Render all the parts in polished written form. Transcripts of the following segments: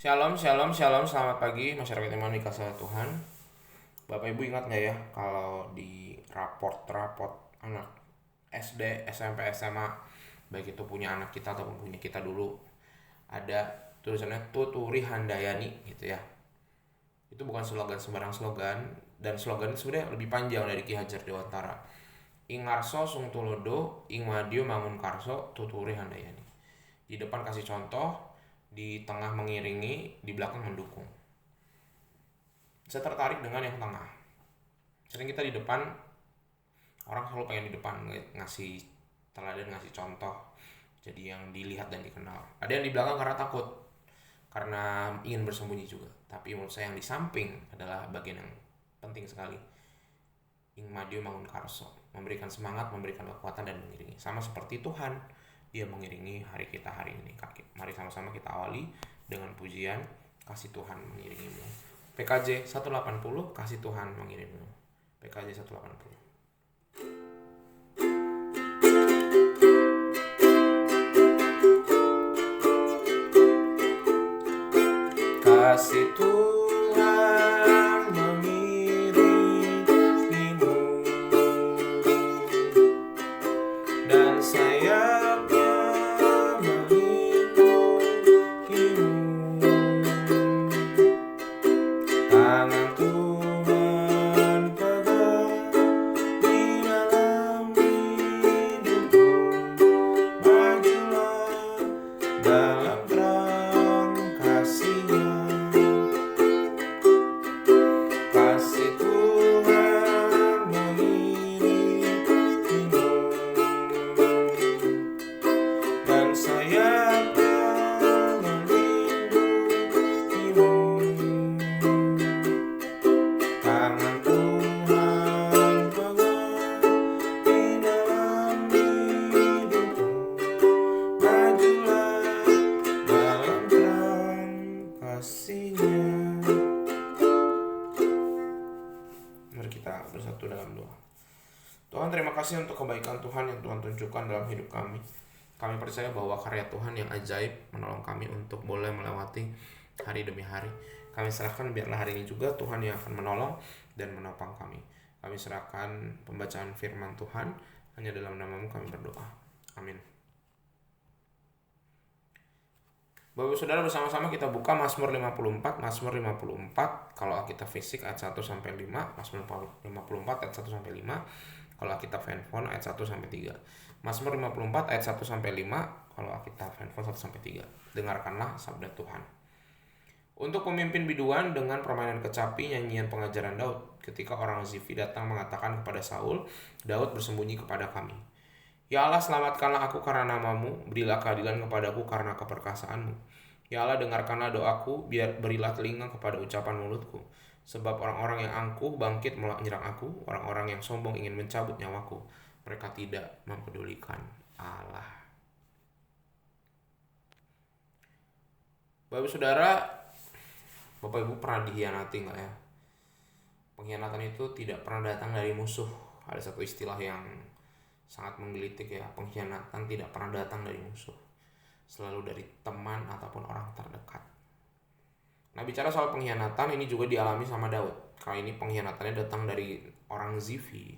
Shalom, shalom, shalom. Selamat pagi masyarakat yang dikasihi Tuhan. Bapak Ibu ingat nggak ya kalau di raport anak SD, SMP, SMA, baik itu punya anak kita ataupun punya kita dulu, ada tulisannya Tuturi Handayani gitu ya. Itu bukan slogan sembarang slogan, dan slogan itu sebenarnya lebih panjang dari Ki Hajar Dewantara. Ing ngarso sung tulodo, ing madio mangun karso, tuturi handayani. Di depan kasih contoh, di tengah mengiringi, di belakang mendukung. Saya tertarik dengan yang tengah. Sering kita di depan, orang selalu pengen di depan ngasih teladan, ngasih contoh, jadi yang dilihat dan dikenal. Ada yang di belakang karena takut, karena ingin bersembunyi juga. Tapi menurut saya yang di samping adalah bagian yang penting sekali. Ing madio mangun karso, memberikan semangat, memberikan kekuatan dan mengiringi. Sama seperti Tuhan, Dia mengiringi hari kita hari ini. Mari sama-sama kita awali dengan pujian kasih Tuhan mengiringimu. PKJ 180, kasih Tuhan mengiringimu. PKJ 180. Kasih Tuhan mengiringimu dan sayapnya melindungimu. Tangan Tuhan pegang di dalam hidupmu. Majulah dalam terang kasih-Nya. Kasih Tuhan mengiringimu dan sayapnya melindungimu. Tangan Tuhan pegang di dalam hidupmu. Majulah dalam terang kasih-Nya. Mari kita bersatu dalam doa. Tuhan, terima kasih untuk kebaikan Tuhan yang Tuhan tunjukkan dalam hidup kami. Kami percaya bahwa karya Tuhan yang ajaib menolong kami untuk boleh melewati hari demi hari. Kami serahkan biarlah hari ini juga Tuhan yang akan menolong dan menopang kami. Kami serahkan pembacaan firman Tuhan, hanya dalam nama-Mu kami berdoa. Amin. Bapak Saudara, bersama-sama kita buka Mazmur 54. Mazmur 54 kalau Alkitab fisik ayat 1 sampai 5, Mazmur 54 ayat 1 sampai 5. Kalau Alkitab handphone ayat 1 sampai 3. Mazmur 54 ayat 1 sampai 5, kalau Alkitab handphone 1 sampai 3. Dengarkanlah sabda Tuhan. Untuk pemimpin biduan dengan permainan kecapi, nyanyian pengajaran Daud. Ketika orang Zifi datang mengatakan kepada Saul, Daud bersembunyi kepada kami. Ya Allah, selamatkanlah aku karena nama-Mu, berilah keadilan kepadaku karena keperkasaanmu. Ya Allah, dengarkanlah doaku, berilah telinga kepada ucapan mulutku. Sebab orang-orang yang angkuh bangkit menyerang aku, orang-orang yang sombong ingin mencabut nyawaku. Mereka tidak mempedulikan Allah. Bapak Saudara, Bapak Ibu pernah dikhianati nggak ya? Pengkhianatan itu tidak pernah datang dari musuh. Ada satu istilah yang sangat menggelitik ya, pengkhianatan tidak pernah datang dari musuh, selalu dari teman ataupun orang terdekat. Nah, bicara soal pengkhianatan, ini juga dialami sama Daud. Kali ini pengkhianatannya datang dari orang Zifi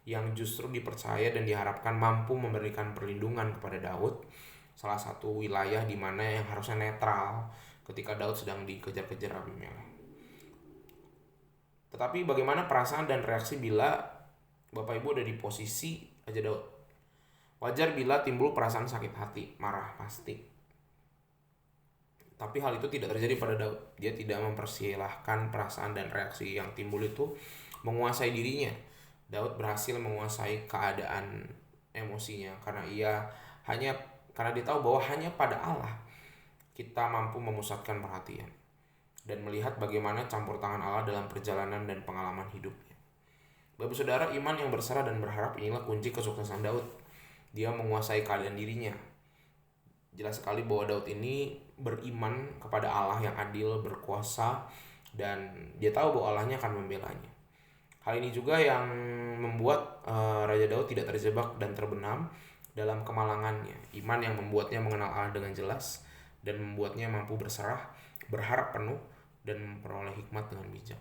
yang justru dipercaya dan diharapkan mampu memberikan perlindungan kepada Daud, salah satu wilayah di mana yang harusnya netral ketika Daud sedang dikejar-kejar Abimelek. Tetapi bagaimana perasaan dan reaksi bila Bapak Ibu ada di posisi Raja Daud? Wajar bila timbul perasaan sakit hati, marah pasti. Tapi hal itu tidak terjadi pada Daud. Dia tidak mempersilahkan perasaan dan reaksi yang timbul itu menguasai dirinya. Daud berhasil menguasai keadaan emosinya karena dia tahu bahwa hanya pada Allah kita mampu memusatkan perhatian dan melihat bagaimana campur tangan Allah dalam perjalanan dan pengalaman hidupnya. Bapak Saudara, iman yang berserah dan berharap inilah kunci kesuksesan Daud. Dia menguasai keadaan dirinya. Jelas sekali bahwa Daud ini beriman kepada Allah yang adil, berkuasa, dan dia tahu bahwa Allahnya akan membelanya. Hal ini juga yang membuat Raja Daud tidak terjebak dan terbenam dalam kemalangannya. Iman yang membuatnya mengenal Allah dengan jelas dan membuatnya mampu berserah, berharap penuh, dan memperoleh hikmat dengan bijak.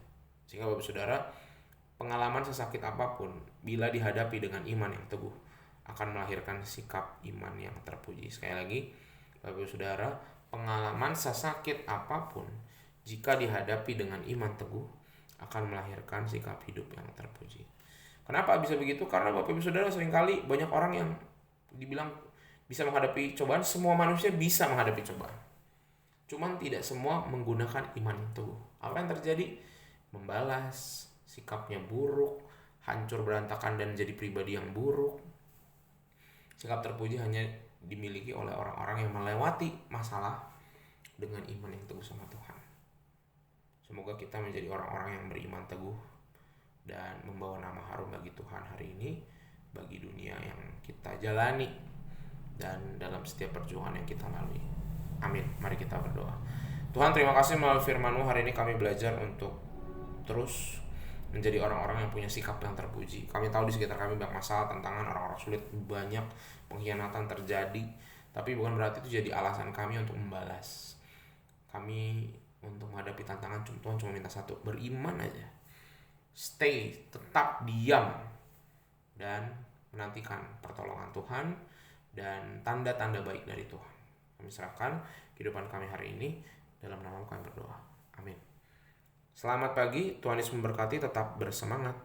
Sehingga Bapak Saudara, pengalaman sesakit apapun bila dihadapi dengan iman yang teguh akan melahirkan sikap iman yang terpuji. Sekali lagi, Bapak Saudara, pengalaman sesakit apapun jika dihadapi dengan iman teguh akan melahirkan sikap hidup yang terpuji. Kenapa bisa begitu? Karena Bapak Ibu Saudara, seringkali banyak orang yang dibilang bisa menghadapi cobaan. Semua manusia bisa menghadapi cobaan, cuman tidak semua menggunakan iman itu. Apa yang terjadi? Membalas, sikapnya buruk, hancur berantakan dan jadi pribadi yang buruk. Sikap terpuji hanya dimiliki oleh orang-orang yang melewati masalah dengan iman yang teguh sama Tuhan. Semoga kita menjadi orang-orang yang beriman teguh dan membawa nama harum bagi Tuhan hari ini, bagi dunia yang kita jalani, dan dalam setiap perjuangan yang kita lalui. Amin. Mari kita berdoa. Tuhan, terima kasih melalui firman-Mu hari ini kami belajar untuk terus menjadi orang-orang yang punya sikap yang terpuji. Kami tahu di sekitar kami banyak masalah, tantangan, orang-orang sulit, banyak pengkhianatan terjadi, tapi bukan berarti itu jadi alasan kami untuk membalas. Kami untuk menghadapi tantangan, Tuhan cuma minta satu, beriman aja. Stay, tetap diam, dan menantikan pertolongan Tuhan dan tanda-tanda baik dari Tuhan. Kami serahkan kehidupan kami hari ini, dalam nama kami berdoa. Amin. Selamat pagi, Tuhan Yesus memberkati, tetap bersemangat.